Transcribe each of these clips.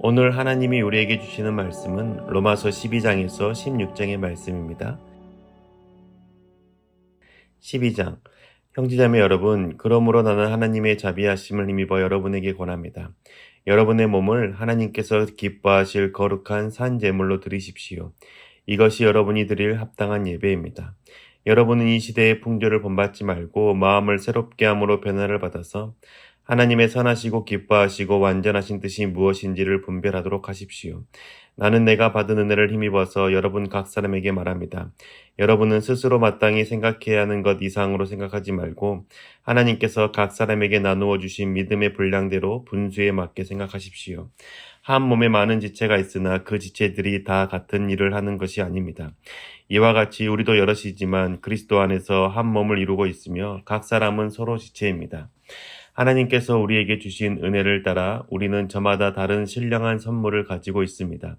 오늘 하나님이 우리에게 주시는 말씀은 로마서 12장에서 16장의 말씀입니다. 12장. 형제자매 여러분, 그러므로 나는 하나님의 자비하심을 힘입어 여러분에게 권합니다. 여러분의 몸을 하나님께서 기뻐하실 거룩한 산 제물로 드리십시오. 이것이 여러분이 드릴 합당한 예배입니다. 여러분은 이 시대의 풍조를 본받지 말고 마음을 새롭게 함으로 변화를 받아서 하나님의 선하시고 기뻐하시고 완전하신 뜻이 무엇인지를 분별하도록 하십시오. 나는 내가 받은 은혜를 힘입어서 여러분 각 사람에게 말합니다. 여러분은 스스로 마땅히 생각해야 하는 것 이상으로 생각하지 말고 하나님께서 각 사람에게 나누어 주신 믿음의 분량대로 분수에 맞게 생각하십시오. 한 몸에 많은 지체가 있으나 그 지체들이 다 같은 일을 하는 것이 아닙니다. 이와 같이 우리도 여럿이지만 그리스도 안에서 한 몸을 이루고 있으며 각 사람은 서로 지체입니다. 하나님께서 우리에게 주신 은혜를 따라 우리는 저마다 다른 신령한 선물을 가지고 있습니다.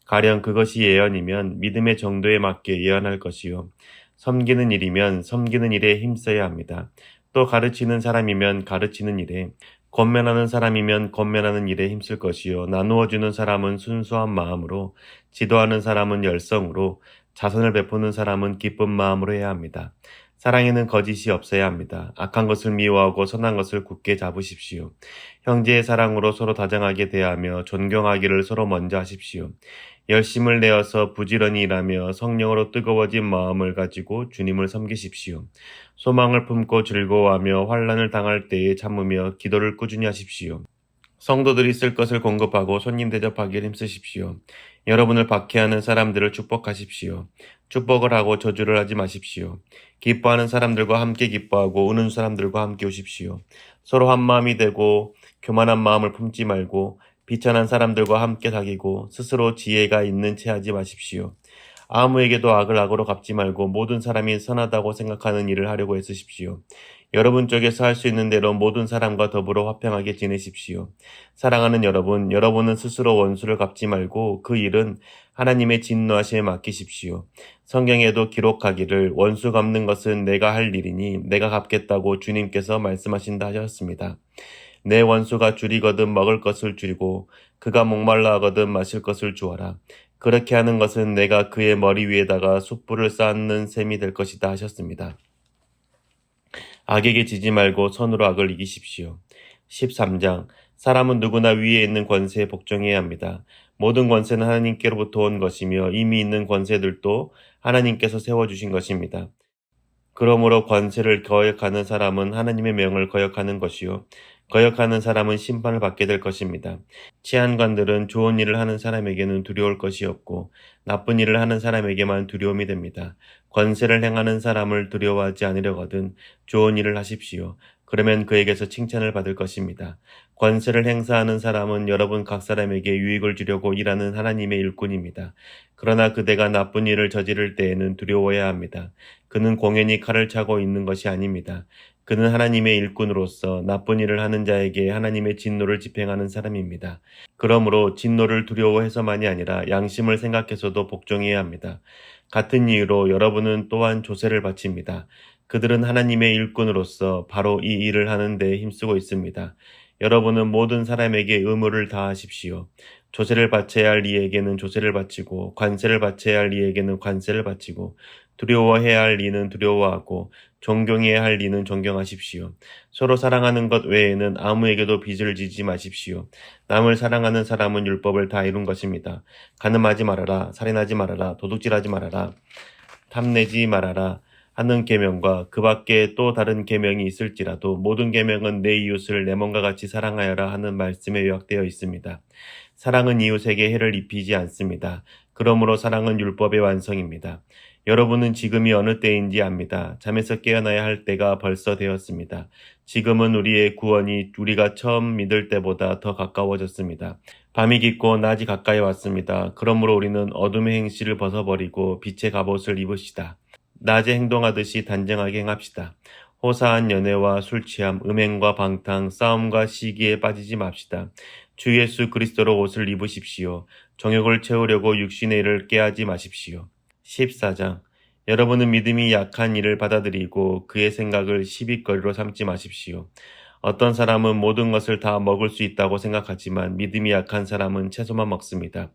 가령 그것이 예언이면 믿음의 정도에 맞게 예언할 것이요. 섬기는 일이면 섬기는 일에 힘써야 합니다. 또 가르치는 사람이면 가르치는 일에, 권면하는 사람이면 권면하는 일에 힘쓸 것이요. 나누어주는 사람은 순수한 마음으로, 지도하는 사람은 열성으로, 자선을 베푸는 사람은 기쁜 마음으로 해야 합니다. 사랑에는 거짓이 없어야 합니다. 악한 것을 미워하고 선한 것을 굳게 잡으십시오. 형제의 사랑으로 서로 다정하게 대하며 존경하기를 서로 먼저 하십시오. 열심을 내어서 부지런히 일하며 성령으로 뜨거워진 마음을 가지고 주님을 섬기십시오. 소망을 품고 즐거워하며 환난을 당할 때에 참으며 기도를 꾸준히 하십시오. 성도들이 쓸 것을 공급하고 손님 대접하기를 힘쓰십시오. 여러분을 박해하는 사람들을 축복하십시오. 축복을 하고 저주를 하지 마십시오. 기뻐하는 사람들과 함께 기뻐하고 우는 사람들과 함께 우십시오. 서로 한 마음이 되고 교만한 마음을 품지 말고 비천한 사람들과 함께 사귀고 스스로 지혜가 있는 채 하지 마십시오. 아무에게도 악을 악으로 갚지 말고 모든 사람이 선하다고 생각하는 일을 하려고 애쓰십시오. 여러분 쪽에서 할 수 있는 대로 모든 사람과 더불어 화평하게 지내십시오. 사랑하는 여러분, 여러분은 스스로 원수를 갚지 말고 그 일은 하나님의 진노하심에 맡기십시오. 성경에도 기록하기를 원수 갚는 것은 내가 할 일이니 내가 갚겠다고 주님께서 말씀하신다 하셨습니다. 내 원수가 줄이거든 먹을 것을 줄이고 그가 목말라 하거든 마실 것을 주어라. 그렇게 하는 것은 내가 그의 머리 위에다가 숯불을 쌓는 셈이 될 것이다 하셨습니다. 악에게 지지 말고 선으로 악을 이기십시오. 13장. 사람은 누구나 위에 있는 권세에 복종해야 합니다. 모든 권세는 하나님께로부터 온 것이며 이미 있는 권세들도 하나님께서 세워주신 것입니다. 그러므로 권세를 거역하는 사람은 하나님의 명을 거역하는 것이요. 거역하는 사람은 심판을 받게 될 것입니다. 치안관들은 좋은 일을 하는 사람에게는 두려울 것이 없고 나쁜 일을 하는 사람에게만 두려움이 됩니다. 권세를 행하는 사람을 두려워하지 않으려거든 좋은 일을 하십시오. 그러면 그에게서 칭찬을 받을 것입니다. 권세를 행사하는 사람은 여러분 각 사람에게 유익을 주려고 일하는 하나님의 일꾼입니다. 그러나 그대가 나쁜 일을 저지를 때에는 두려워해야 합니다. 그는 공연히 칼을 차고 있는 것이 아닙니다. 그는 하나님의 일꾼으로서 나쁜 일을 하는 자에게 하나님의 진노를 집행하는 사람입니다. 그러므로 진노를 두려워해서만이 아니라 양심을 생각해서도 복종해야 합니다. 같은 이유로 여러분은 또한 조세를 바칩니다. 그들은 하나님의 일꾼으로서 바로 이 일을 하는 데 힘쓰고 있습니다. 여러분은 모든 사람에게 의무를 다하십시오. 조세를 바쳐야 할 이에게는 조세를 바치고 관세를 바쳐야 할 이에게는 관세를 바치고 두려워해야 할 이는 두려워하고 존경해야 할 이는 존경하십시오. 서로 사랑하는 것 외에는 아무에게도 빚을 지지 마십시오. 남을 사랑하는 사람은 율법을 다 이룬 것입니다. 간음하지 말아라, 살인하지 말아라, 도둑질하지 말아라, 탐내지 말아라 하는 계명과 그 밖에 또 다른 계명이 있을지라도 모든 계명은 내 이웃을 내 몸과 같이 사랑하여라 하는 말씀에 요약되어 있습니다. 사랑은 이웃에게 해를 입히지 않습니다. 그러므로 사랑은 율법의 완성입니다. 여러분은 지금이 어느 때인지 압니다. 잠에서 깨어나야 할 때가 벌써 되었습니다. 지금은 우리의 구원이 우리가 처음 믿을 때보다 더 가까워졌습니다. 밤이 깊고 낮이 가까이 왔습니다. 그러므로 우리는 어둠의 행실을 벗어버리고 빛의 갑옷을 입으시다. 낮에 행동하듯이 단정하게 행합시다. 호사한 연애와 술취함, 음행과 방탕, 싸움과 시기에 빠지지 맙시다. 주 예수 그리스도로 옷을 입으십시오. 정욕을 채우려고 육신의 일을 깨하지 마십시오. 14장. 여러분은 믿음이 약한 이를 받아들이고 그의 생각을 시비거리로 삼지 마십시오. 어떤 사람은 모든 것을 다 먹을 수 있다고 생각하지만 믿음이 약한 사람은 채소만 먹습니다.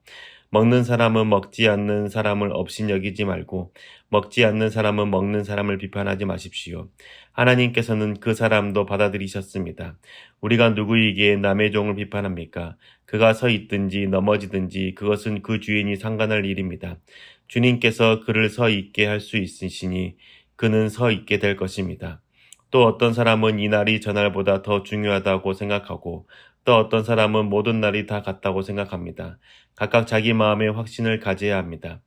먹는 사람은 먹지 않는 사람을 업신여기지 말고 먹지 않는 사람은 먹는 사람을 비판하지 마십시오. 하나님께서는 그 사람도 받아들이셨습니다. 우리가 누구이기에 남의 종을 비판합니까? 그가 서 있든지 넘어지든지 그것은 그 주인이 상관할 일입니다. 주님께서 그를 서 있게 할 수 있으시니 그는 서 있게 될 것입니다. 또 어떤 사람은 이 날이 저날보다 더 중요하다고 생각하고 또 어떤 사람은 모든 날이 다 같다고 생각합니다. 각각 자기 마음의 확신을 가져야 합니다.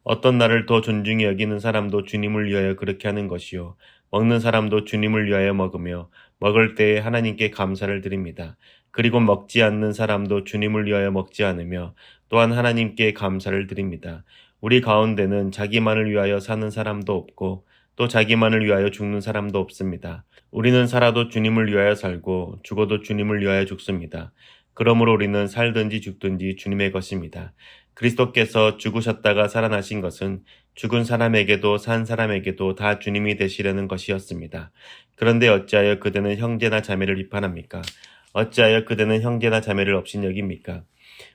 어떤 날을 더 존중히 여기는 사람도 주님을 위하여 그렇게 하는 것이요. 먹는 사람도 주님을 위하여 먹으며 먹을 때에 하나님께 감사를 드립니다. 그리고 먹지 않는 사람도 주님을 위하여 먹지 않으며 또한 하나님께 감사를 드립니다. 우리 가운데는 자기만을 위하여 사는 사람도 없고 또 자기만을 위하여 죽는 사람도 없습니다. 우리는 살아도 주님을 위하여 살고 죽어도 주님을 위하여 죽습니다. 그러므로 우리는 살든지 죽든지 주님의 것입니다. 그리스도께서 죽으셨다가 살아나신 것은 죽은 사람에게도 산 사람에게도 다 주님이 되시려는 것이었습니다. 그런데 어찌하여 그대는 형제나 자매를 비판합니까? 어찌하여 그대는 형제나 자매를 업신여깁니까?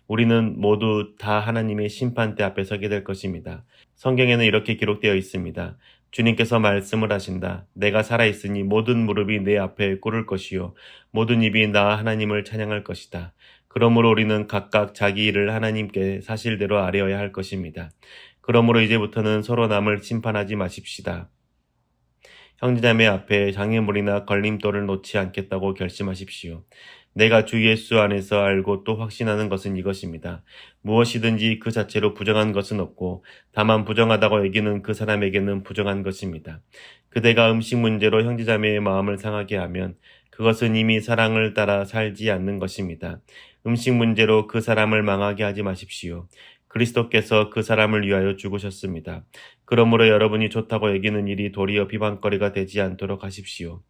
우리는 모두 다 하나님의 심판대 앞에 서게 될 것입니다. 성경에는 이렇게 기록되어 있습니다. 주님께서 말씀을 하신다. 내가 살아있으니 모든 무릎이 내 앞에 꿇을 것이요 모든 입이 나 하나님을 찬양할 것이다. 그러므로 우리는 각각 자기 일을 하나님께 사실대로 아뢰어야 할 것입니다. 그러므로 이제부터는 서로 남을 심판하지 마십시다. 형제자매 앞에 장애물이나 걸림돌을 놓지 않겠다고 결심하십시오. 내가 주 예수 안에서 알고 또 확신하는 것은 이것입니다. 무엇이든지 그 자체로 부정한 것은 없고 다만 부정하다고 여기는 그 사람에게는 부정한 것입니다. 그대가 음식 문제로 형제자매의 마음을 상하게 하면 그것은 이미 사랑을 따라 살지 않는 것입니다. 음식 문제로 그 사람을 망하게 하지 마십시오. 그리스도께서 그 사람을 위하여 죽으셨습니다. 그러므로 여러분이 좋다고 여기는 일이 도리어 비방거리가 되지 않도록 하십시오.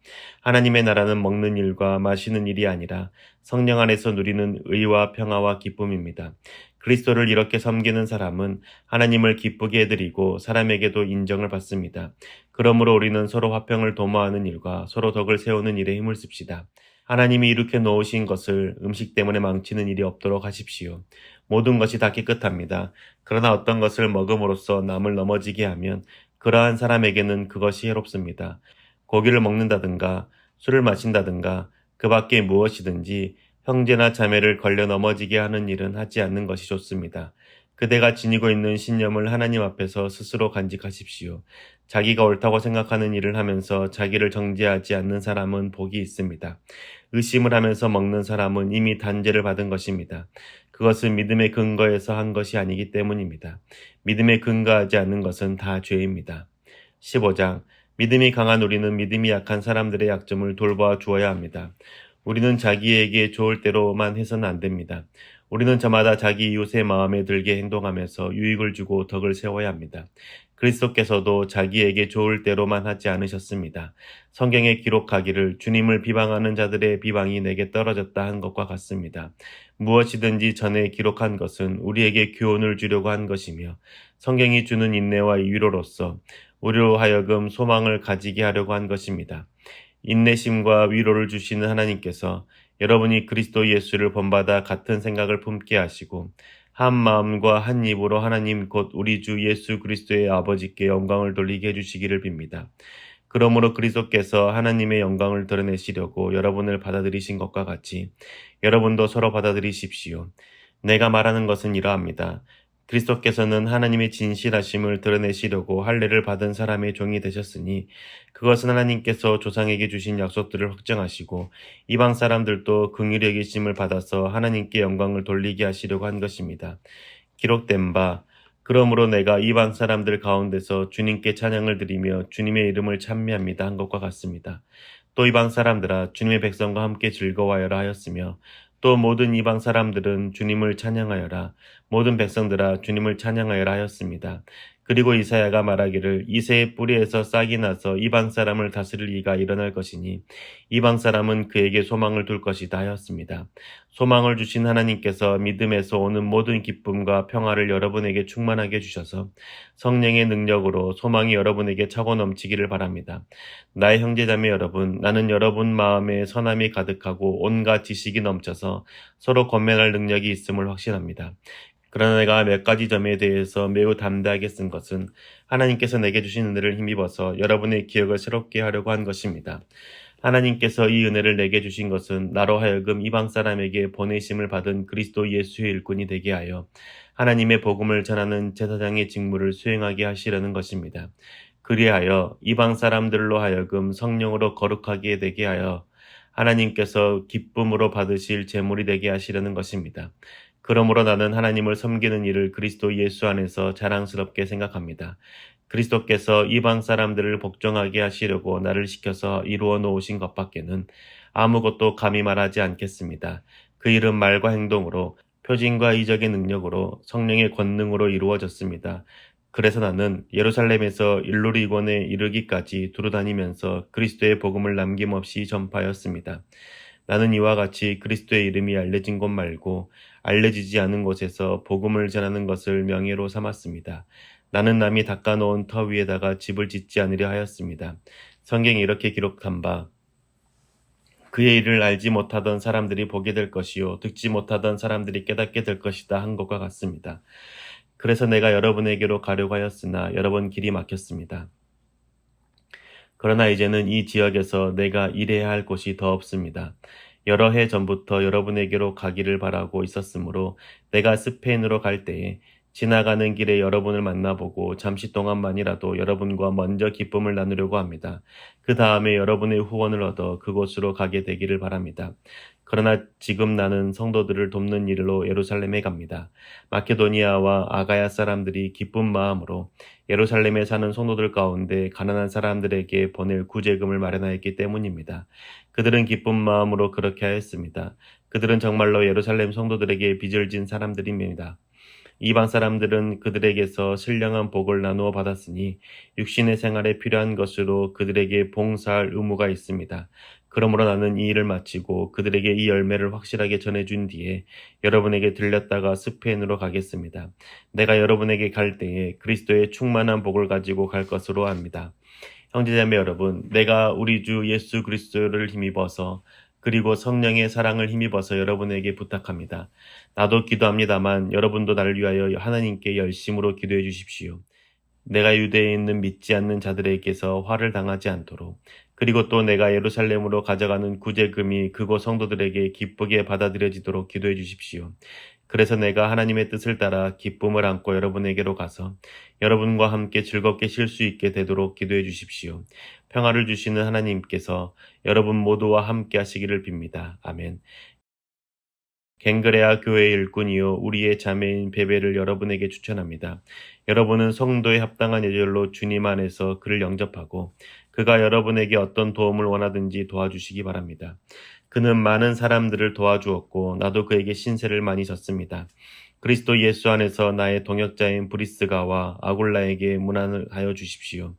하나님의 나라는 먹는 일과 마시는 일이 아니라 성령 안에서 누리는 의와 평화와 기쁨입니다. 그리스도를 이렇게 섬기는 사람은 하나님을 기쁘게 해드리고 사람에게도 인정을 받습니다. 그러므로 우리는 서로 화평을 도모하는 일과 서로 덕을 세우는 일에 힘을 씁시다. 하나님이 이렇게 놓으신 것을 음식 때문에 망치는 일이 없도록 하십시오. 모든 것이 다 깨끗합니다. 그러나 어떤 것을 먹음으로써 남을 넘어지게 하면 그러한 사람에게는 그것이 해롭습니다. 고기를 먹는다든가 술을 마신다든가 그 밖에 무엇이든지 형제나 자매를 걸려 넘어지게 하는 일은 하지 않는 것이 좋습니다. 그대가 지니고 있는 신념을 하나님 앞에서 스스로 간직하십시오. 자기가 옳다고 생각하는 일을 하면서 자기를 정죄하지 않는 사람은 복이 있습니다. 의심을 하면서 먹는 사람은 이미 단죄를 받은 것입니다. 그것은 믿음의 근거에서 한 것이 아니기 때문입니다. 믿음에 근거하지 않는 것은 다 죄입니다. 15장 믿음이 강한 우리는 믿음이 약한 사람들의 약점을 돌보아 주어야 합니다. 우리는 자기에게 좋을 대로만 해서는 안 됩니다. 우리는 저마다 자기 이웃의 마음에 들게 행동하면서 유익을 주고 덕을 세워야 합니다. 그리스도께서도 자기에게 좋을 대로만 하지 않으셨습니다. 성경에 기록하기를 주님을 비방하는 자들의 비방이 내게 떨어졌다 한 것과 같습니다. 무엇이든지 전에 기록한 것은 우리에게 교훈을 주려고 한 것이며 성경이 주는 인내와 위로로서 우리로 하여금 소망을 가지게 하려고 한 것입니다. 인내심과 위로를 주시는 하나님께서 여러분이 그리스도 예수를 본받아 같은 생각을 품게 하시고 한 마음과 한 입으로 하나님 곧 우리 주 예수 그리스도의 아버지께 영광을 돌리게 해주시기를 빕니다. 그러므로 그리스도께서 하나님의 영광을 드러내시려고 여러분을 받아들이신 것과 같이 여러분도 서로 받아들이십시오. 내가 말하는 것은 이러합니다. 그리스도께서는 하나님의 진실하심을 드러내시려고 할례를 받은 사람의 종이 되셨으니 그것은 하나님께서 조상에게 주신 약속들을 확정하시고 이방 사람들도 긍휼히 여기심을 받아서 하나님께 영광을 돌리게 하시려고 한 것입니다. 기록된 바 그러므로 내가 이방 사람들 가운데서 주님께 찬양을 드리며 주님의 이름을 찬미합니다 한 것과 같습니다. 또 이방 사람들아 주님의 백성과 함께 즐거워하여라 하였으며 또 모든 이방 사람들은 주님을 찬양하여라 모든 백성들아 주님을 찬양하여라 하였습니다. 그리고 이사야가 말하기를 이새의 뿌리에서 싹이 나서 이방 사람을 다스릴 이가 일어날 것이니 이방 사람은 그에게 소망을 둘 것이다 하였습니다. 소망을 주신 하나님께서 믿음에서 오는 모든 기쁨과 평화를 여러분에게 충만하게 주셔서 성령의 능력으로 소망이 여러분에게 차고 넘치기를 바랍니다. 나의 형제자매 여러분, 나는 여러분 마음에 선함이 가득하고 온갖 지식이 넘쳐서 서로 권면할 능력이 있음을 확신합니다. 그러나 내가 몇 가지 점에 대해서 매우 담대하게 쓴 것은 하나님께서 내게 주신 은혜를 힘입어서 여러분의 기억을 새롭게 하려고 한 것입니다. 하나님께서 이 은혜를 내게 주신 것은 나로 하여금 이방 사람에게 보내심을 받은 그리스도 예수의 일꾼이 되게 하여 하나님의 복음을 전하는 제사장의 직무를 수행하게 하시려는 것입니다. 그리하여 이방 사람들로 하여금 성령으로 거룩하게 되게 하여 하나님께서 기쁨으로 받으실 제물이 되게 하시려는 것입니다. 그러므로 나는 하나님을 섬기는 일을 그리스도 예수 안에서 자랑스럽게 생각합니다. 그리스도께서 이방 사람들을 복종하게 하시려고 나를 시켜서 이루어 놓으신 것밖에는 아무것도 감히 말하지 않겠습니다. 그 일은 말과 행동으로 표징과 이적의 능력으로 성령의 권능으로 이루어졌습니다. 그래서 나는 예루살렘에서 일루리곤에 이르기까지 두루다니면서 그리스도의 복음을 남김없이 전파하였습니다. 나는 이와 같이 그리스도의 이름이 알려진 곳 말고 알려지지 않은 곳에서 복음을 전하는 것을 명예로 삼았습니다. 나는 남이 닦아놓은 터 위에다가 집을 짓지 않으려 하였습니다. 성경에 이렇게 기록한 바 그의 일을 알지 못하던 사람들이 보게 될 것이요 듣지 못하던 사람들이 깨닫게 될 것이다 한 것과 같습니다. 그래서 내가 여러분에게로 가려고 하였으나 여러 번 길이 막혔습니다. 그러나 이제는 이 지역에서 내가 일해야 할 곳이 더 없습니다. 여러 해 전부터 여러분에게로 가기를 바라고 있었으므로 내가 스페인으로 갈 때에 지나가는 길에 여러분을 만나보고 잠시 동안만이라도 여러분과 먼저 기쁨을 나누려고 합니다. 그 다음에 여러분의 후원을 얻어 그곳으로 가게 되기를 바랍니다. 그러나 지금 나는 성도들을 돕는 일로 예루살렘에 갑니다. 마케도니아와 아가야 사람들이 기쁜 마음으로 예루살렘에 사는 성도들 가운데 가난한 사람들에게 보낼 구제금을 마련하였기 때문입니다. 그들은 기쁜 마음으로 그렇게 하였습니다. 그들은 정말로 예루살렘 성도들에게 빚을 진 사람들입니다. 이방 사람들은 그들에게서 신령한 복을 나누어 받았으니 육신의 생활에 필요한 것으로 그들에게 봉사할 의무가 있습니다. 그러므로 나는 이 일을 마치고 그들에게 이 열매를 확실하게 전해준 뒤에 여러분에게 들렸다가 스페인으로 가겠습니다. 내가 여러분에게 갈 때에 그리스도의 충만한 복을 가지고 갈 것으로 압니다. 형제자매 여러분, 내가 우리 주 예수 그리스도를 힘입어서 그리고 성령의 사랑을 힘입어서 여러분에게 부탁합니다. 나도 기도합니다만 여러분도 나를 위하여 하나님께 열심으로 기도해 주십시오. 내가 유대에 있는 믿지 않는 자들에게서 화를 당하지 않도록, 그리고 또 내가 예루살렘으로 가져가는 구제금이 그곳 성도들에게 기쁘게 받아들여지도록 기도해 주십시오. 그래서 내가 하나님의 뜻을 따라 기쁨을 안고 여러분에게로 가서 여러분과 함께 즐겁게 쉴 수 있게 되도록 기도해 주십시오. 평화를 주시는 하나님께서 여러분 모두와 함께 하시기를 빕니다. 아멘. 갱그레아 교회의 일꾼이요 우리의 자매인 베베를 여러분에게 추천합니다. 여러분은 성도에 합당한 예절로 주님 안에서 그를 영접하고 그가 여러분에게 어떤 도움을 원하든지 도와주시기 바랍니다. 그는 많은 사람들을 도와주었고 나도 그에게 신세를 많이 졌습니다. 그리스도 예수 안에서 나의 동역자인 브리스가와 아굴라에게 문안하여 주십시오.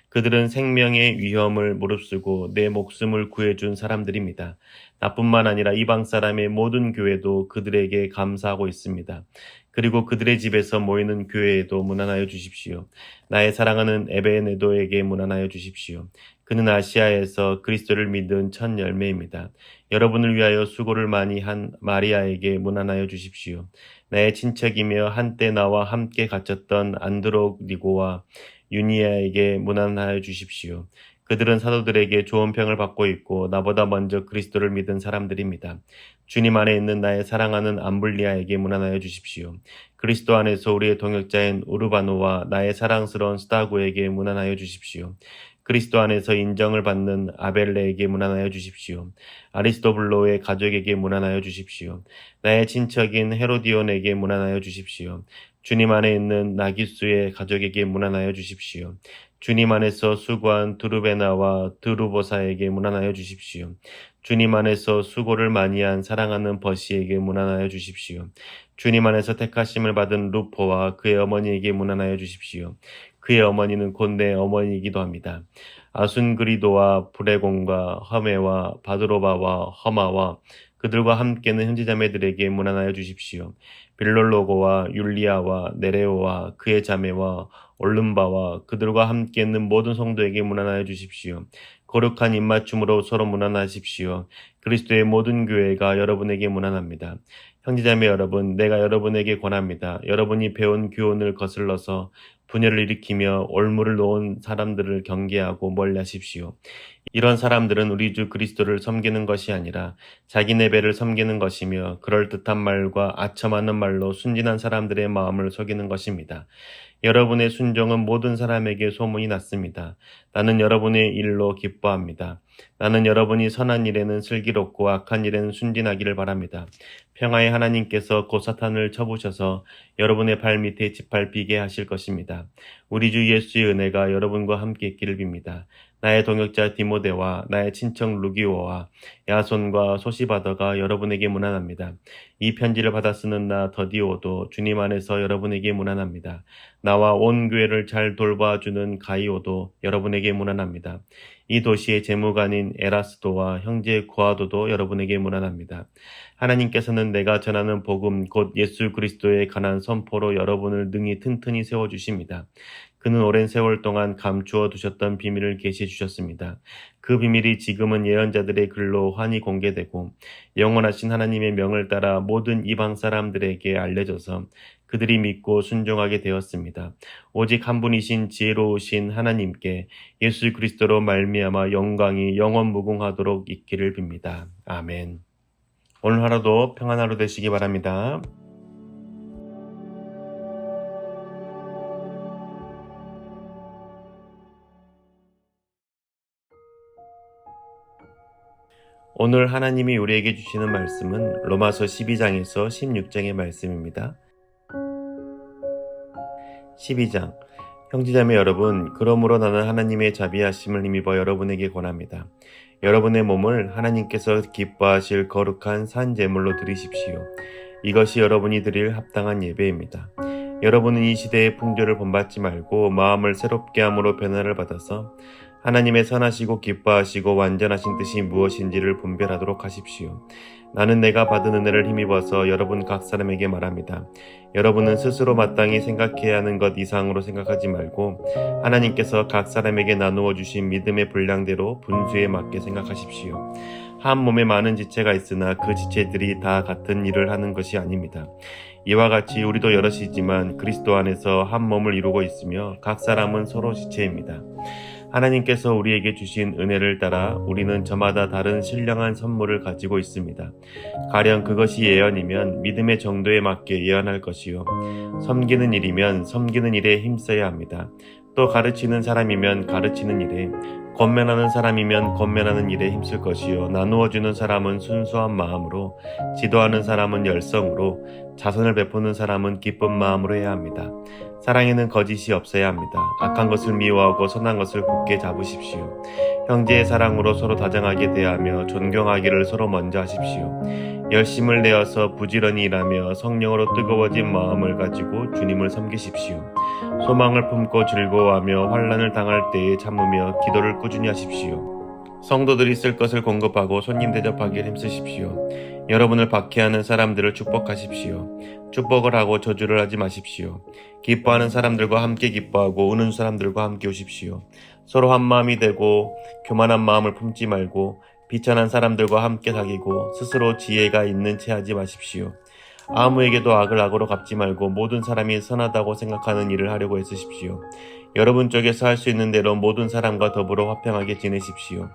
그들은 생명의 위험을 무릅쓰고 내 목숨을 구해준 사람들입니다. 나뿐만 아니라 이방 사람의 모든 교회도 그들에게 감사하고 있습니다. 그리고 그들의 집에서 모이는 교회에도 문안하여 주십시오. 나의 사랑하는 에베네도에게 문안하여 주십시오. 그는 아시아에서 그리스도를 믿은 첫 열매입니다. 여러분을 위하여 수고를 많이 한 마리아에게 문안하여 주십시오. 나의 친척이며 한때 나와 함께 갇혔던 안드로니고와 유니아에게 문안하여 주십시오. 그들은 사도들에게 좋은 평을 받고 있고 나보다 먼저 그리스도를 믿은 사람들입니다. 주님 안에 있는 나의 사랑하는 암블리아에게 문안하여 주십시오. 그리스도 안에서 우리의 동역자인 우르바노와 나의 사랑스러운 스타구에게 문안하여 주십시오. 그리스도 안에서 인정을 받는 아벨레에게 문안하여 주십시오. 아리스토블로의 가족에게 문안하여 주십시오. 나의 친척인 헤로디온에게 문안하여 주십시오. 주님 안에 있는 나기수의 가족에게 문안하여 주십시오. 주님 안에서 수고한 드루베나와 드루보사에게 문안하여 주십시오. 주님 안에서 수고를 많이 한 사랑하는 버시에게 문안하여 주십시오. 주님 안에서 택하심을 받은 루포와 그의 어머니에게 문안하여 주십시오. 그의 어머니는 곧 내 어머니이기도 합니다. 아순그리도와 브레곤과 허메와 바드로바와 허마와 그들과 함께는 형제자매들에게 문안하여 주십시오. 빌롤로고와 율리아와 네레오와 그의 자매와 올름바와 그들과 함께 있는 모든 성도에게 문안하여 주십시오. 거룩한 입맞춤으로 서로 문안하십시오. 그리스도의 모든 교회가 여러분에게 문안합니다. 형제자매 여러분, 내가 여러분에게 권합니다. 여러분이 배운 교훈을 거슬러서 분열을 일으키며 올무를 놓은 사람들을 경계하고 멀리하십시오. 이런 사람들은 우리 주 그리스도를 섬기는 것이 아니라 자기네 배를 섬기는 것이며 그럴듯한 말과 아첨하는 말로 순진한 사람들의 마음을 속이는 것입니다. 여러분의 순종은 모든 사람에게 소문이 났습니다. 나는 여러분의 일로 기뻐합니다. 나는 여러분이 선한 일에는 슬기롭고 악한 일에는 순진하기를 바랍니다. 평화의 하나님께서 곧 사탄을 쳐부셔서 여러분의 발 밑에 짓밟히게 하실 것입니다. 우리 주 예수의 은혜가 여러분과 함께 있기를 빕니다. 나의 동역자 디모데와 나의 친척 루기오와 야손과 소시바더가 여러분에게 문안합니다. 이 편지를 받아 쓰는 나 더디오도 주님 안에서 여러분에게 문안합니다. 나와 온 교회를 잘 돌봐주는 가이오도 여러분에게 문안합니다. 이 도시의 재무관인 에라스도와 형제 구아도도 여러분에게 문안합니다. 하나님께서는 내가 전하는 복음 곧 예수 그리스도에 관한 선포로 여러분을 능히 튼튼히 세워주십니다. 그는 오랜 세월 동안 감추어 두셨던 비밀을 계시해 주셨습니다. 그 비밀이 지금은 예언자들의 글로 환히 공개되고 영원하신 하나님의 명을 따라 모든 이방 사람들에게 알려져서 그들이 믿고 순종하게 되었습니다. 오직 한 분이신 지혜로우신 하나님께 예수 그리스도로 말미암아 영광이 영원 무궁하도록 있기를 빕니다. 아멘. 오늘 하루도 평안한 하루 되시기 바랍니다. 오늘 하나님이 우리에게 주시는 말씀은 로마서 12장에서 16장의 말씀입니다. 12장 형제자매 여러분, 그러므로 나는 하나님의 자비하심을 힘입어 여러분에게 권합니다. 여러분의 몸을 하나님께서 기뻐하실 거룩한 산 제물로 드리십시오. 이것이 여러분이 드릴 합당한 예배입니다. 여러분은 이 시대의 풍조를 본받지 말고 마음을 새롭게 함으로 변화를 받아서 하나님의 선하시고 기뻐하시고 완전하신 뜻이 무엇인지를 분별하도록 하십시오. 나는 내가 받은 은혜를 힘입어서 여러분 각 사람에게 말합니다. 여러분은 스스로 마땅히 생각해야 하는 것 이상으로 생각하지 말고 하나님께서 각 사람에게 나누어 주신 믿음의 분량대로 분수에 맞게 생각하십시오. 한 몸에 많은 지체가 있으나 그 지체들이 다 같은 일을 하는 것이 아닙니다. 이와 같이 우리도 여럿이지만 그리스도 안에서 한 몸을 이루고 있으며 각 사람은 서로 지체입니다. 하나님께서 우리에게 주신 은혜를 따라 우리는 저마다 다른 신령한 선물을 가지고 있습니다. 가령 그것이 예언이면 믿음의 정도에 맞게 예언할 것이요, 섬기는 일이면 섬기는 일에 힘써야 합니다. 또 가르치는 사람이면 가르치는 일에, 권면하는 사람이면 권면하는 일에 힘쓸 것이요, 나누어주는 사람은 순수한 마음으로, 지도하는 사람은 열성으로, 자선을 베푸는 사람은 기쁜 마음으로 해야 합니다. 사랑에는 거짓이 없어야 합니다. 악한 것을 미워하고 선한 것을 굳게 잡으십시오. 형제의 사랑으로 서로 다정하게 대하며 존경하기를 서로 먼저 하십시오. 열심을 내어서 부지런히 일하며 성령으로 뜨거워진 마음을 가지고 주님을 섬기십시오. 소망을 품고 즐거워하며 환난을 당할 때에 참으며 기도를 꾸준히 하십시오. 성도들이 쓸 것을 공급하고 손님 대접하기에 힘쓰십시오. 여러분을 박해하는 사람들을 축복하십시오. 축복을 하고 저주를 하지 마십시오. 기뻐하는 사람들과 함께 기뻐하고 우는 사람들과 함께 우십시오. 서로 한 마음이 되고 교만한 마음을 품지 말고 비천한 사람들과 함께 사귀고 스스로 지혜가 있는 채 하지 마십시오. 아무에게도 악을 악으로 갚지 말고 모든 사람이 선하다고 생각하는 일을 하려고 애쓰십시오. 여러분 쪽에서 할 수 있는 대로 모든 사람과 더불어 화평하게 지내십시오.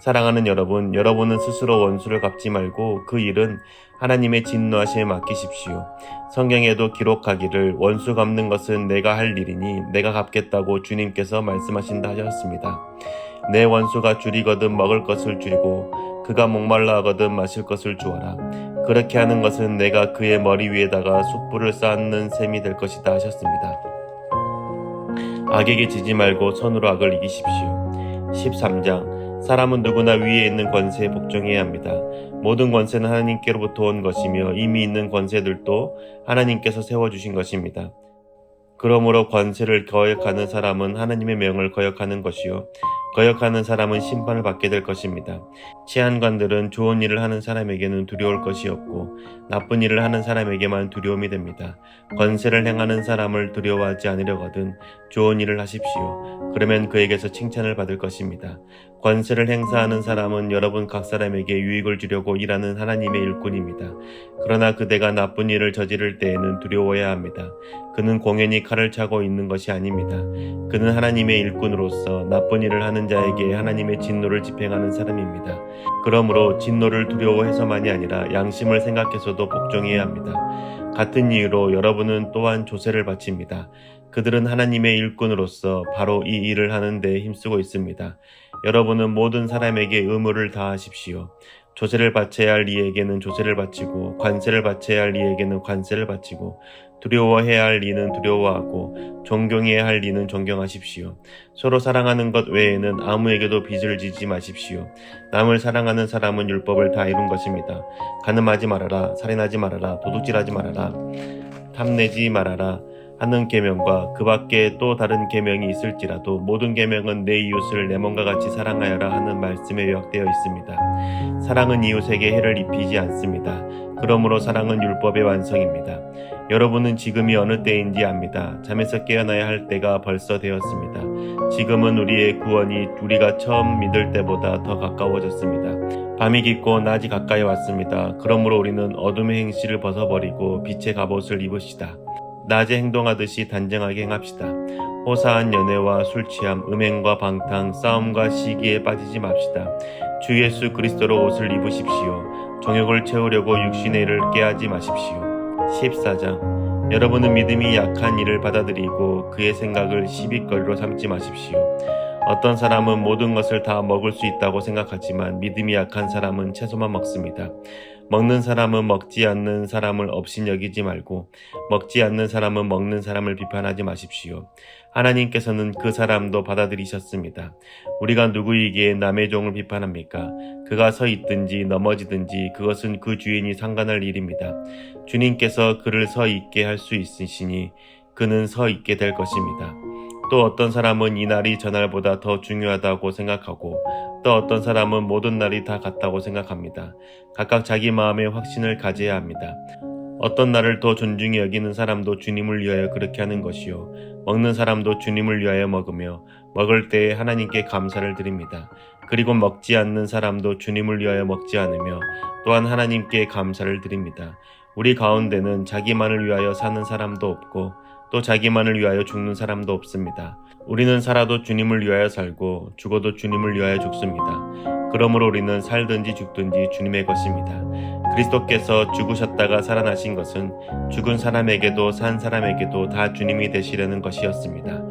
사랑하는 여러분, 여러분은 스스로 원수를 갚지 말고 그 일은 하나님의 진노하심에 맡기십시오. 성경에도 기록하기를 원수 갚는 것은 내가 할 일이니 내가 갚겠다고 주님께서 말씀하신다 하셨습니다. 내 원수가 줄이거든 먹을 것을 줄이고 그가 목말라 하거든 마실 것을 주어라. 그렇게 하는 것은 내가 그의 머리 위에다가 숯불을 쌓는 셈이 될 것이다 하셨습니다. 악에게 지지 말고 선으로 악을 이기십시오. 13장 사람은 누구나 위에 있는 권세에 복종해야 합니다. 모든 권세는 하나님께로부터 온 것이며 이미 있는 권세들도 하나님께서 세워주신 것입니다. 그러므로 권세를 거역하는 사람은 하나님의 명을 거역하는 것이요 거역하는 사람은 심판을 받게 될 것입니다. 치안관들은 좋은 일을 하는 사람에게는 두려울 것이 없고 나쁜 일을 하는 사람에게만 두려움이 됩니다. 권세를 행하는 사람을 두려워하지 않으려거든 좋은 일을 하십시오. 그러면 그에게서 칭찬을 받을 것입니다. 권세를 행사하는 사람은 여러분 각 사람에게 유익을 주려고 일하는 하나님의 일꾼입니다. 그러나 그대가 나쁜 일을 저지를 때에는 두려워해야 합니다. 그는 공연히 칼을 차고 있는 것이 아닙니다. 그는 하나님의 일꾼으로서 나쁜 일을 하는 자에게 하나님의 진노를 집행하는 사람입니다. 그러므로 진노를 두려워해서만이 아니라 양심을 생각해서도 복종해야 합니다. 같은 이유로 여러분은 또한 조세를 바칩니다. 그들은 하나님의 일꾼으로서 바로 이 일을 하는 데 힘쓰고 있습니다. 여러분은 모든 사람에게 의무를 다하십시오. 조세를 바쳐야 할 이에게는 조세를 바치고 관세를 바쳐야 할 이에게는 관세를 바치고 두려워해야 할 이는 두려워하고 존경해야 할 이는 존경하십시오. 서로 사랑하는 것 외에는 아무에게도 빚을 지지 마십시오. 남을 사랑하는 사람은 율법을 다 이룬 것입니다. 간음하지 말아라, 살인하지 말아라, 도둑질하지 말아라, 탐내지 말아라 하는 계명과 그 밖에 또 다른 계명이 있을지라도 모든 계명은 내 이웃을 내 몸과 같이 사랑하여라 하는 말씀에 요약되어 있습니다. 사랑은 이웃에게 해를 입히지 않습니다. 그러므로 사랑은 율법의 완성입니다. 여러분은 지금이 어느 때인지 압니다. 잠에서 깨어나야 할 때가 벌써 되었습니다. 지금은 우리의 구원이 우리가 처음 믿을 때보다 더 가까워졌습니다. 밤이 깊고 낮이 가까이 왔습니다. 그러므로 우리는 어둠의 행실을 벗어버리고 빛의 갑옷을 입으시다. 낮에 행동하듯이 단정하게 행합시다. 호사한 연애와 술취함, 음행과 방탕, 싸움과 시기에 빠지지 맙시다. 주 예수 그리스도로 옷을 입으십시오. 정욕을 채우려고 육신의 일을 깨하지 마십시오. 14장 여러분은 믿음이 약한 이를 받아들이고 그의 생각을 시비거리로 삼지 마십시오. 어떤 사람은 모든 것을 다 먹을 수 있다고 생각하지만 믿음이 약한 사람은 채소만 먹습니다. 먹는 사람은 먹지 않는 사람을 업신여기지 말고 먹지 않는 사람은 먹는 사람을 비판하지 마십시오. 하나님께서는 그 사람도 받아들이셨습니다. 우리가 누구이기에 남의 종을 비판합니까? 그가 서 있든지 넘어지든지 그것은 그 주인이 상관할 일입니다. 주님께서 그를 서 있게 할 수 있으시니 그는 서 있게 될 것입니다. 또 어떤 사람은 이 날이 저날보다 더 중요하다고 생각하고 또 어떤 사람은 모든 날이 다 같다고 생각합니다. 각각 자기 마음에 확신을 가져야 합니다. 어떤 날을 더 존중히 여기는 사람도 주님을 위하여 그렇게 하는 것이요 먹는 사람도 주님을 위하여 먹으며 먹을 때에 하나님께 감사를 드립니다. 그리고 먹지 않는 사람도 주님을 위하여 먹지 않으며 또한 하나님께 감사를 드립니다. 우리 가운데는 자기만을 위하여 사는 사람도 없고 또 자기만을 위하여 죽는 사람도 없습니다. 우리는 살아도 주님을 위하여 살고 죽어도 주님을 위하여 죽습니다. 그러므로 우리는 살든지 죽든지 주님의 것입니다. 그리스도께서 죽으셨다가 살아나신 것은 죽은 사람에게도 산 사람에게도 다 주님이 되시려는 것이었습니다.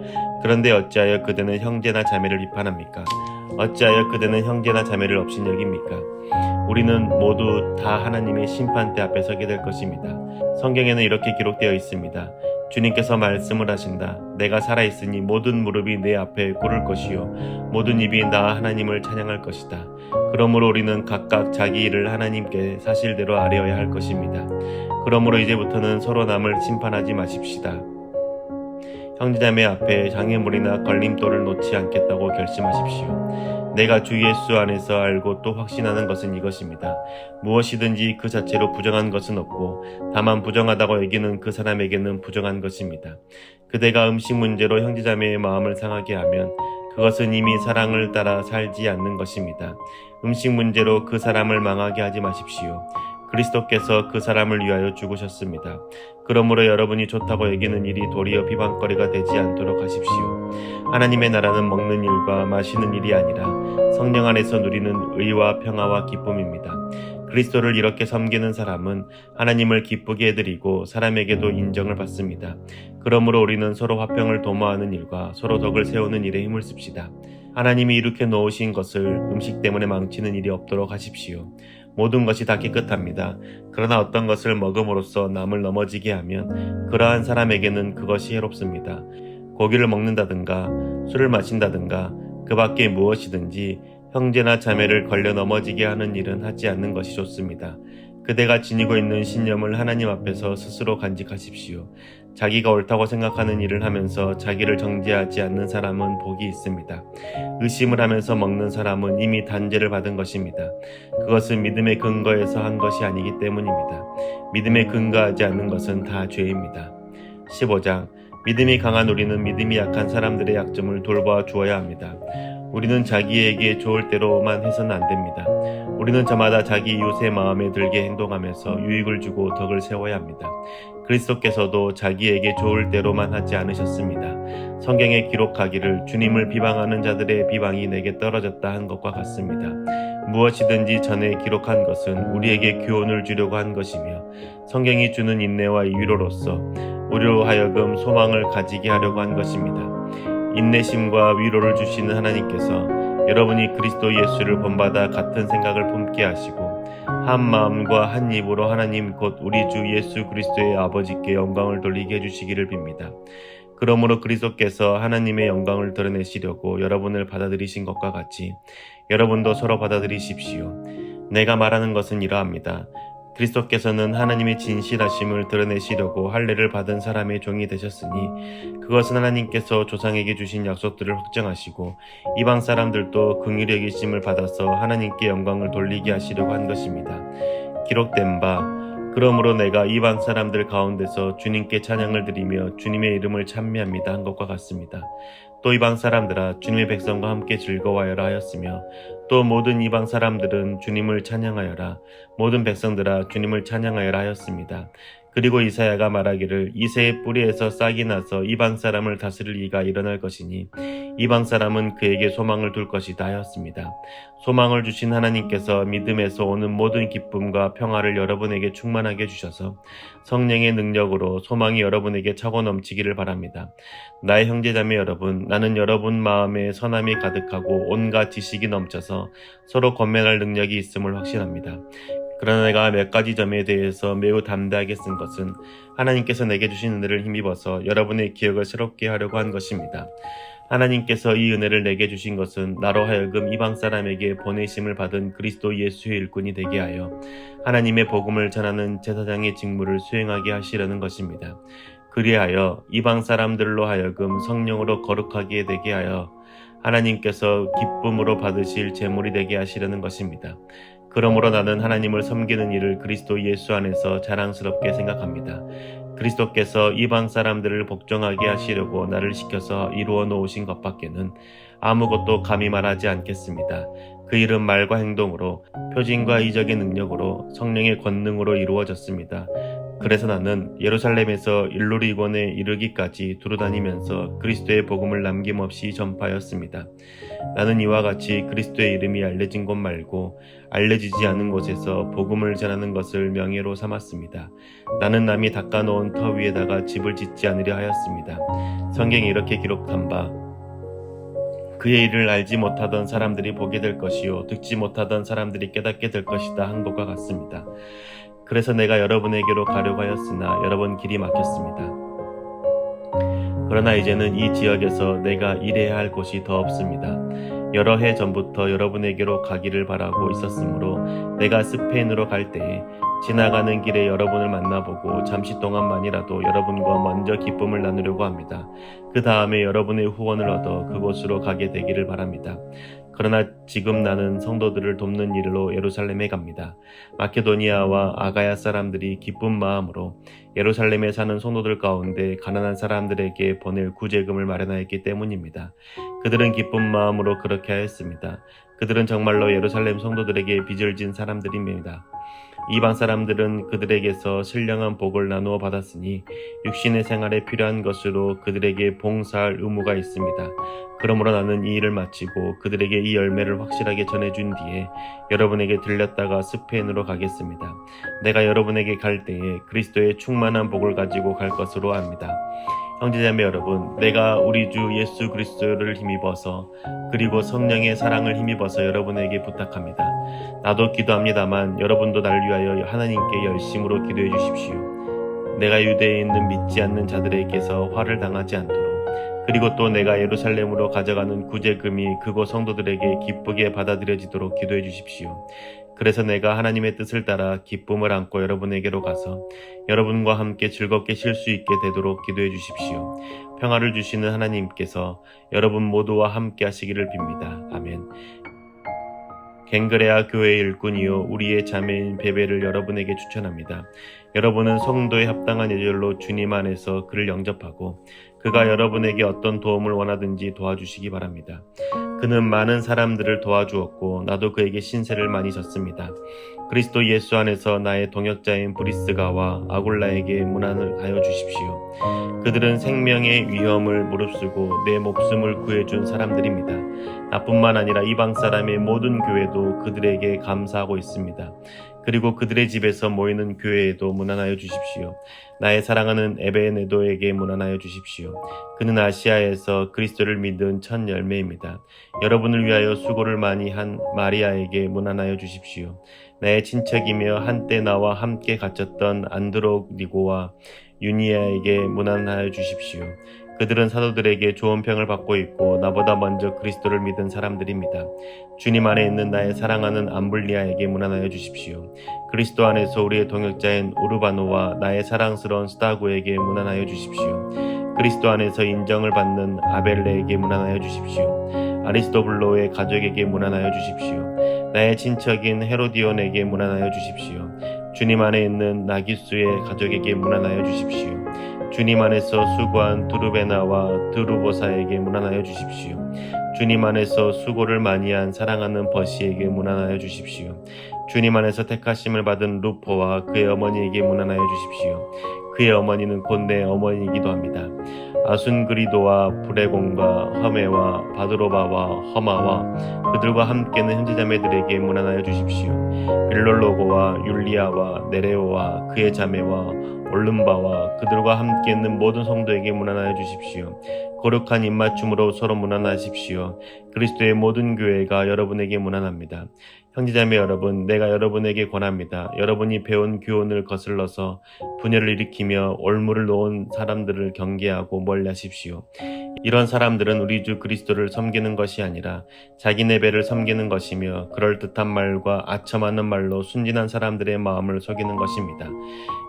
그런데 어찌하여 그대는 형제나 자매를 비판합니까? 어찌하여 그대는 형제나 자매를 업신여깁니까? 우리는 모두 다 하나님의 심판대 앞에 서게 될 것입니다. 성경에는 이렇게 기록되어 있습니다. 주님께서 말씀을 하신다. 내가 살아있으니 모든 무릎이 내 앞에 꿇을 것이요 모든 입이 나 하나님을 찬양할 것이다. 그러므로 우리는 각각 자기 일을 하나님께 사실대로 아뢰어야 할 것입니다. 그러므로 이제부터는 서로 남을 심판하지 마십시다. 형제자매 앞에 장애물이나 걸림돌을 놓지 않겠다고 결심하십시오. 내가 주 예수 안에서 알고 또 확신하는 것은 이것입니다. 무엇이든지 그 자체로 부정한 것은 없고 다만 부정하다고 여기는 그 사람에게는 부정한 것입니다. 그대가 음식 문제로 형제자매의 마음을 상하게 하면 그것은 이미 사랑을 따라 살지 않는 것입니다. 음식 문제로 그 사람을 망하게 하지 마십시오. 그리스도께서 그 사람을 위하여 죽으셨습니다. 그러므로 여러분이 좋다고 여기는 일이 도리어 비방거리가 되지 않도록 하십시오. 하나님의 나라는 먹는 일과 마시는 일이 아니라 성령 안에서 누리는 의와 평화와 기쁨입니다. 그리스도를 이렇게 섬기는 사람은 하나님을 기쁘게 해드리고 사람에게도 인정을 받습니다. 그러므로 우리는 서로 화평을 도모하는 일과 서로 덕을 세우는 일에 힘을 씁시다. 하나님이 이렇게 놓으신 것을 음식 때문에 망치는 일이 없도록 하십시오. 모든 것이 다 깨끗합니다. 그러나 어떤 것을 먹음으로써 남을 넘어지게 하면 그러한 사람에게는 그것이 해롭습니다. 고기를 먹는다든가 술을 마신다든가 그 밖에 무엇이든지 형제나 자매를 걸려 넘어지게 하는 일은 하지 않는 것이 좋습니다. 그대가 지니고 있는 신념을 하나님 앞에서 스스로 간직하십시오. 자기가 옳다고 생각하는 일을 하면서 자기를 정죄하지 않는 사람은 복이 있습니다. 의심을 하면서 먹는 사람은 이미 단죄를 받은 것입니다. 그것은 믿음의 근거에서 한 것이 아니기 때문입니다. 믿음에 근거하지 않는 것은 다 죄입니다. 15장 믿음이 강한 우리는 믿음이 약한 사람들의 약점을 돌봐 주어야 합니다. 우리는 자기에게 좋을 대로만 해서는 안 됩니다. 우리는 저마다 자기 이웃의 마음에 들게 행동하면서 유익을 주고 덕을 세워야 합니다. 그리스도께서도 자기에게 좋을 대로만 하지 않으셨습니다. 성경에 기록하기를 주님을 비방하는 자들의 비방이 내게 떨어졌다 한 것과 같습니다. 무엇이든지 전에 기록한 것은 우리에게 교훈을 주려고 한 것이며 성경이 주는 인내와 위로로서 우리로 하여금 소망을 가지게 하려고 한 것입니다. 인내심과 위로를 주시는 하나님께서 여러분이 그리스도 예수를 본받아 같은 생각을 품게 하시고 한 마음과 한 입으로 하나님 곧 우리 주 예수 그리스도의 아버지께 영광을 돌리게 해주시기를 빕니다. 그러므로 그리스도께서 하나님의 영광을 드러내시려고 여러분을 받아들이신 것과 같이 여러분도 서로 받아들이십시오. 내가 말하는 것은 이러합니다. 그리스도께서는 하나님의 진실하심을 드러내시려고 할례를 받은 사람의 종이 되셨으니 그것은 하나님께서 조상에게 주신 약속들을 확정하시고 이방 사람들도 긍휼히 여기심을 받아서 하나님께 영광을 돌리게 하시려고 한 것입니다. 기록된 바 그러므로 내가 이방 사람들 가운데서 주님께 찬양을 드리며 주님의 이름을 찬미합니다 한 것과 같습니다. 또 이방 사람들아 주님의 백성과 함께 즐거워하여라 하였으며 또 모든 이방 사람들은 주님을 찬양하여라 모든 백성들아 주님을 찬양하여라 하였습니다. 그리고 이사야가 말하기를 이새의 뿌리에서 싹이 나서 이방 사람을 다스릴 이가 일어날 것이니 이방 사람은 그에게 소망을 둘 것이다 하였습니다. 소망을 주신 하나님께서 믿음에서 오는 모든 기쁨과 평화를 여러분에게 충만하게 주셔서 성령의 능력으로 소망이 여러분에게 차고 넘치기를 바랍니다. 나의 형제자매 여러분, 나는 여러분 마음에 선함이 가득하고 온갖 지식이 넘쳐서 서로 권면할 능력이 있음을 확신합니다. 그러나 내가 몇 가지 점에 대해서 매우 담대하게 쓴 것은 하나님께서 내게 주신 은혜를 힘입어서 여러분의 기억을 새롭게 하려고 한 것입니다. 하나님께서 이 은혜를 내게 주신 것은 나로 하여금 이방 사람에게 보내심을 받은 그리스도 예수의 일꾼이 되게 하여 하나님의 복음을 전하는 제사장의 직무를 수행하게 하시려는 것입니다. 그리하여 이방 사람들로 하여금 성령으로 거룩하게 되게 하여 하나님께서 기쁨으로 받으실 제물이 되게 하시려는 것입니다. 그러므로 나는 하나님을 섬기는 일을 그리스도 예수 안에서 자랑스럽게 생각합니다. 그리스도께서 이방 사람들을 복종하게 하시려고 나를 시켜서 이루어 놓으신 것밖에는 아무것도 감히 말하지 않겠습니다. 그 일은 말과 행동으로 표징과 이적의 능력으로 성령의 권능으로 이루어졌습니다. 그래서 나는 예루살렘에서 일루리곤에 이르기까지 두루다니면서 그리스도의 복음을 남김없이 전파하였습니다. 나는 이와 같이 그리스도의 이름이 알려진 곳 말고 알려지지 않은 곳에서 복음을 전하는 것을 명예로 삼았습니다. 나는 남이 닦아놓은 터 위에다가 집을 짓지 않으려 하였습니다. 성경에 이렇게 기록한 바 그의 일을 알지 못하던 사람들이 보게 될 것이요 듣지 못하던 사람들이 깨닫게 될 것이다 한 것과 같습니다. 그래서 내가 여러분에게로 가려고 하였으나 여러분 길이 막혔습니다. 그러나 이제는 이 지역에서 내가 일해야 할 곳이 더 없습니다. 여러 해 전부터 여러분에게로 가기를 바라고 있었으므로 내가 스페인으로 갈 때에 지나가는 길에 여러분을 만나보고 잠시 동안만이라도 여러분과 먼저 기쁨을 나누려고 합니다. 그 다음에 여러분의 후원을 얻어 그곳으로 가게 되기를 바랍니다. 그러나 지금 나는 성도들을 돕는 일로 예루살렘에 갑니다. 마케도니아와 아가야 사람들이 기쁜 마음으로 예루살렘에 사는 성도들 가운데 가난한 사람들에게 보낼 구제금을 마련하였기 때문입니다. 그들은 기쁜 마음으로 그렇게 하였습니다. 그들은 정말로 예루살렘 성도들에게 빚을 진 사람들입니다. 이방 사람들은 그들에게서 신령한 복을 나누어 받았으니 육신의 생활에 필요한 것으로 그들에게 봉사할 의무가 있습니다. 그러므로 나는 이 일을 마치고 그들에게 이 열매를 확실하게 전해준 뒤에 여러분에게 들렸다가 스페인으로 가겠습니다. 내가 여러분에게 갈 때에 그리스도의 충만한 복을 가지고 갈 것으로 압니다. 형제자매 여러분, 내가 우리 주 예수 그리스도를 힘입어서 그리고 성령의 사랑을 힘입어서 여러분에게 부탁합니다. 나도 기도합니다만 여러분도 날 위하여 하나님께 열심으로 기도해 주십시오. 내가 유대에 있는 믿지 않는 자들에게서 화를 당하지 않도록 그리고 또 내가 예루살렘으로 가져가는 구제금이 그곳 성도들에게 기쁘게 받아들여지도록 기도해 주십시오. 그래서 내가 하나님의 뜻을 따라 기쁨을 안고 여러분에게로 가서 여러분과 함께 즐겁게 쉴 수 있게 되도록 기도해 주십시오. 평화를 주시는 하나님께서 여러분 모두와 함께 하시기를 빕니다. 아멘. 갱그레아 교회의 일꾼이요 우리의 자매인 베베를 여러분에게 추천합니다. 여러분은 성도에 합당한 예절로 주님 안에서 그를 영접하고 그가 여러분에게 어떤 도움을 원하든지 도와주시기 바랍니다. 그는 많은 사람들을 도와주었고 나도 그에게 신세를 많이 졌습니다. 그리스도 예수 안에서 나의 동역자인 브리스가와 아굴라에게 문안을 하여 주십시오. 그들은 생명의 위험을 무릅쓰고 내 목숨을 구해준 사람들입니다. 나뿐만 아니라 이방 사람의 모든 교회도 그들에게 감사하고 있습니다. 그리고 그들의 집에서 모이는 교회에도 문안하여 주십시오. 나의 사랑하는 에베네도에게 문안하여 주십시오. 그는 아시아에서 그리스도를 믿은 첫 열매입니다. 여러분을 위하여 수고를 많이 한 마리아에게 문안하여 주십시오. 나의 친척이며 한때 나와 함께 갇혔던 안드로니고와 유니아에게 문안하여 주십시오. 그들은 사도들에게 좋은 평을 받고 있고 나보다 먼저 그리스도를 믿은 사람들입니다. 주님 안에 있는 나의 사랑하는 암블리아에게 문안하여 주십시오. 그리스도 안에서 우리의 동역자인 우르바노와 나의 사랑스러운 스타구에게 문안하여 주십시오. 그리스도 안에서 인정을 받는 아벨레에게 문안하여 주십시오. 아리스토블로의 가족에게 문안하여 주십시오. 나의 친척인 헤로디온에게 문안하여 주십시오. 주님 안에 있는 나기수의 가족에게 문안하여 주십시오. 주님 안에서 수고한 두르베나와 드루보사에게 문안하여 주십시오. 주님 안에서 수고를 많이 한 사랑하는 버시에게 문안하여 주십시오. 주님 안에서 택하심을 받은 루포와 그의 어머니에게 문안하여 주십시오. 그의 어머니는 곧 내 어머니이기도 합니다. 아순그리도와 브레곤과 허메와 바드로바와 허마와 그들과 함께는 형제자매들에게 문안하여 주십시오. 빌롤로고와 율리아와 네레오와 그의 자매와 올름바와 그들과 함께 있는 모든 성도에게 문안하여 주십시오. 거룩한 입맞춤으로 서로 문안하십시오. 그리스도의 모든 교회가 여러분에게 문안합니다. 형제자매 여러분, 내가 여러분에게 권합니다. 여러분이 배운 교훈을 거슬러서 분열을 일으키며 올무를 놓은 사람들을 경계하고 멀리하십시오. 이런 사람들은 우리 주 그리스도를 섬기는 것이 아니라 자기네 배를 섬기는 것이며 그럴듯한 말과 아첨하는 말로 순진한 사람들의 마음을 속이는 것입니다.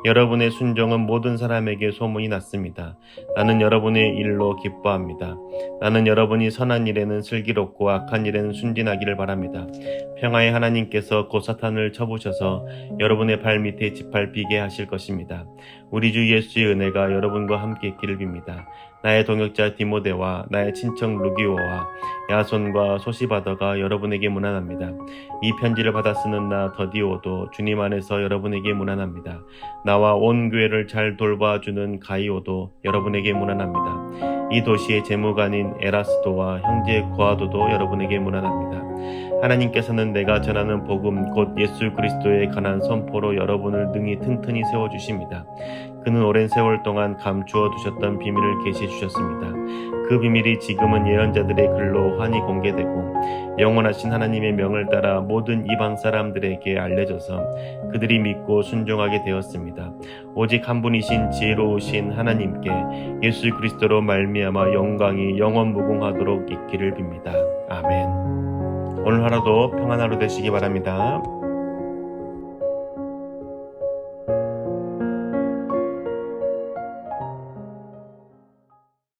여러분의 순종은 모든 사람에게 소문이 났습니다. 나는 여러분의 일로 기뻐합니다. 나는 여러분이 선한 일에는 슬기롭고 악한 일에는 순진하기를 바랍니다. 평화의 하나님께서 곧 사탄을 쳐부셔서 여러분의 발 밑에 짓밟히게 하실 것입니다. 우리 주 예수의 은혜가 여러분과 함께 있기를 빕니다. 나의 동역자 디모데와 나의 친척 루기오와 야손과 소시바더가 여러분에게 문안합니다. 이 편지를 받아 쓰는 나 더디오도 주님 안에서 여러분에게 문안합니다. 나와 온 교회를 잘 돌봐주는 가이오도 여러분에게 문안합니다. 이 도시의 재무관인 에라스도와 형제 구아도도 여러분에게 문안합니다. 하나님께서는 내가 전하는 복음 곧 예수 그리스도에 관한 선포로 여러분을 능히 튼튼히 세워주십니다. 그는 오랜 세월 동안 감추어 두셨던 비밀을 계시해 주셨습니다. 그 비밀이 지금은 예언자들의 글로 환히 공개되고 영원하신 하나님의 명을 따라 모든 이방 사람들에게 알려져서 그들이 믿고 순종하게 되었습니다. 오직 한 분이신 지혜로우신 하나님께 예수 그리스도로 말미암아 영광이 영원 무궁하도록 있기를 빕니다. 아멘. 오늘 하루도 평안한 하루 되시기 바랍니다.